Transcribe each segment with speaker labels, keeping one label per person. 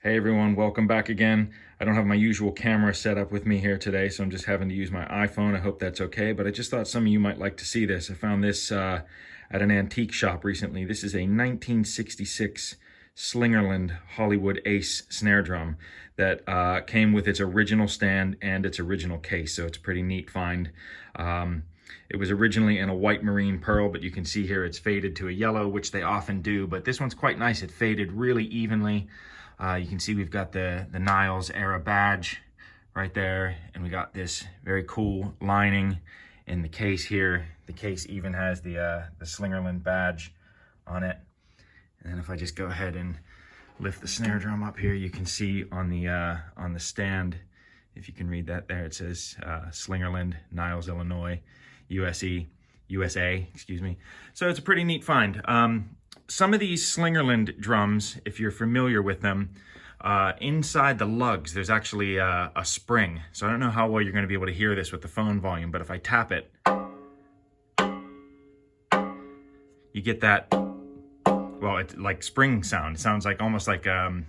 Speaker 1: Hey everyone, welcome back again. I don't have my usual camera set up with me here today, so I'm just having to use my iPhone. I hope that's okay, but I just thought some of you might like to see this. I found this at an antique shop recently. This is a 1966 Slingerland Hollywood Ace snare drum that came with its original stand and its original case, so it's a pretty neat find. It was originally in a white marine pearl, but you can see here it's faded to a yellow, which they often do, but this one's quite nice. It faded really evenly. You can see we've got the Niles era badge right there, and we got this very cool lining in the case here. The case even has the Slingerland badge on it. And then if I just go ahead and lift the snare drum up here, you can see on the stand, if you can read that there, it says Slingerland, Niles, Illinois, USA, excuse me. So it's a pretty neat find. Some of these Slingerland drums, if you're familiar with them, inside the lugs, there's actually a spring. So I don't know how well you're going to be able to hear this with the phone volume, but if I tap it, you get that, well, it's like spring sound. It sounds like almost like the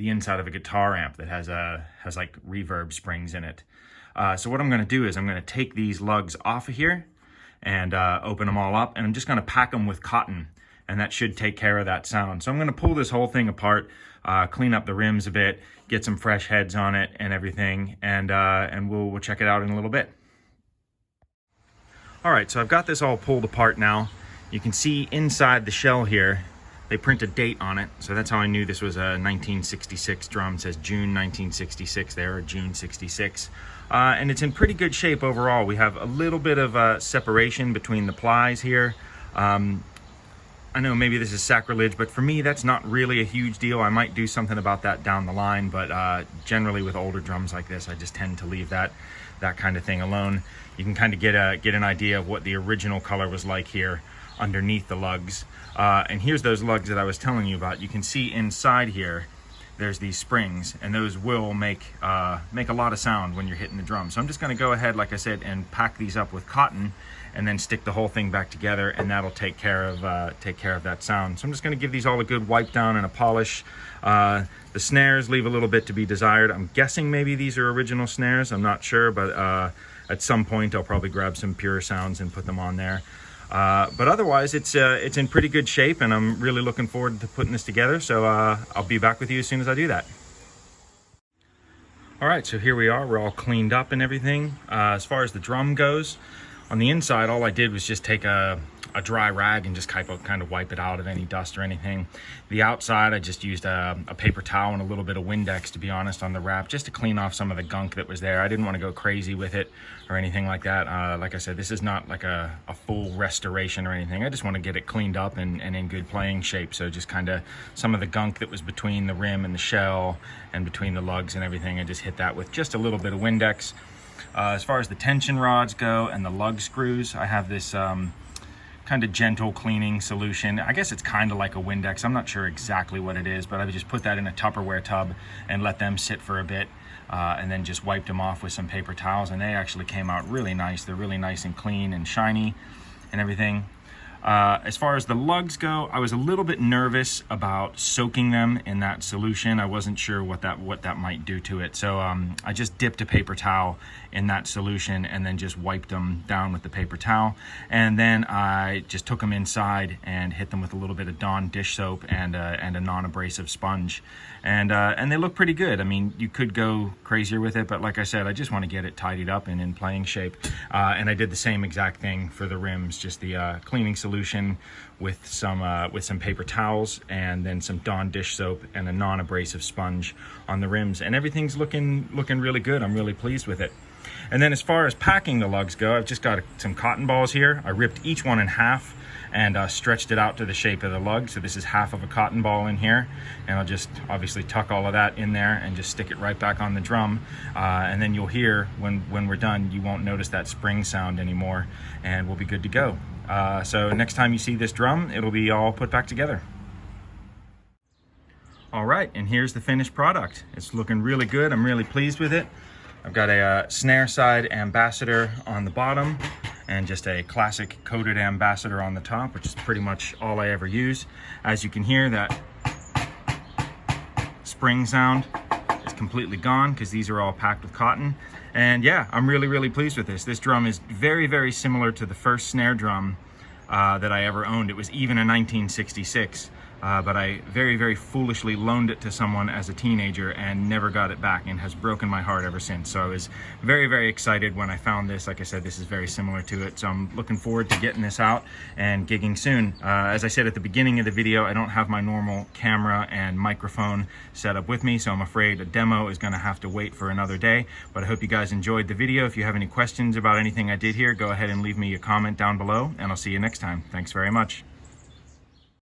Speaker 1: inside of a guitar amp that has like reverb springs in it. So what I'm going to do is I'm going to take these lugs off of here and open them all up, and I'm just going to pack them with cotton. And that should take care of that sound. So I'm gonna pull this whole thing apart, clean up the rims a bit, get some fresh heads on it and everything, and we'll check it out in a little bit. All right, so I've got this all pulled apart now. You can see inside the shell here, they print a date on it. So that's how I knew this was a 1966 drum. It says June 1966 there, or June 66. And it's in pretty good shape overall. We have a little bit of separation between the plies here. I know maybe this is sacrilege, but for me, that's not really a huge deal. I might do something about that down the line, but generally with older drums like this, I just tend to leave that kind of thing alone. You can kind of get an idea of what the original color was like here underneath the lugs. And here's those lugs that I was telling you about. You can see inside here, there's these springs, and those will make a lot of sound when you're hitting the drum. So I'm just gonna go ahead, like I said, and pack these up with cotton, and then stick the whole thing back together, and that'll take care of that sound. So I'm just gonna give these all a good wipe down and a polish. The snares leave a little bit to be desired. I'm guessing maybe these are original snares. I'm not sure, but at some point I'll probably grab some Pure Sounds and put them on there. But otherwise, it's in pretty good shape, and I'm really looking forward to putting this together. So I'll be back with you as soon as I do that. All right, so here we are. We're all cleaned up and everything. As far as the drum goes, on the inside, all I did was just take a dry rag and just kind of wipe it out of any dust or anything. The outside, I just used a paper towel and a little bit of Windex, to be honest, on the wrap, just to clean off some of the gunk that was there. I didn't want to go crazy with it or anything like that. Like I said, this is not like a full restoration or anything. I just want to get it cleaned up and in good playing shape. So just kind of some of the gunk that was between the rim and the shell and between the lugs and everything, I just hit that with just a little bit of Windex. As far as the tension rods go and the lug screws, I have this kind of gentle cleaning solution. I guess it's kind of like a Windex. I'm not sure exactly what it is, but I would just put that in a Tupperware tub and let them sit for a bit, and then just wiped them off with some paper towels, and they actually came out really nice. They're really nice and clean and shiny and everything. As far as the lugs go, I was a little bit nervous about soaking them in that solution. I wasn't sure what that might do to it. So I just dipped a paper towel in that solution and then just wiped them down with the paper towel. And then I just took them inside and hit them with a little bit of Dawn dish soap and a non-abrasive sponge. And they look pretty good. I mean, you could go crazier with it, but like I said, I just want to get it tidied up and in playing shape. And I did the same exact thing for the rims, just the cleaning solution with some paper towels and then some Dawn dish soap and a non-abrasive sponge on the rims, and everything's looking really good. I'm really pleased with it. And then as far as packing the lugs go, I've just got some cotton balls here. I ripped each one in half and stretched it out to the shape of the lug. So this is half of a cotton ball in here, and I'll just obviously tuck all of that in there and just stick it right back on the drum. And then you'll hear when we're done, you won't notice that spring sound anymore, and we'll be good to go. So next time you see this drum, it'll be all put back together. All right, and here's the finished product. It's looking really good. I'm really pleased with it. I've got a snare side ambassador on the bottom and just a classic coated ambassador on the top, which is pretty much all I ever use. As you can hear, that spring sound is completely gone because these are all packed with cotton. And yeah, I'm really pleased with this. This drum is very similar to the first snare drum that I ever owned. It was even a 1966. But I very foolishly loaned it to someone as a teenager and never got it back, and has broken my heart ever since. So I was very excited when I found this. Like I said, this is very similar to it. So I'm looking forward to getting this out and gigging soon. As I said at the beginning of the video, I don't have my normal camera and microphone set up with me, so I'm afraid a demo is gonna have to wait for another day. But I hope you guys enjoyed the video. If you have any questions about anything I did here, go ahead and leave me a comment down below, and I'll see you next time. Thanks very much.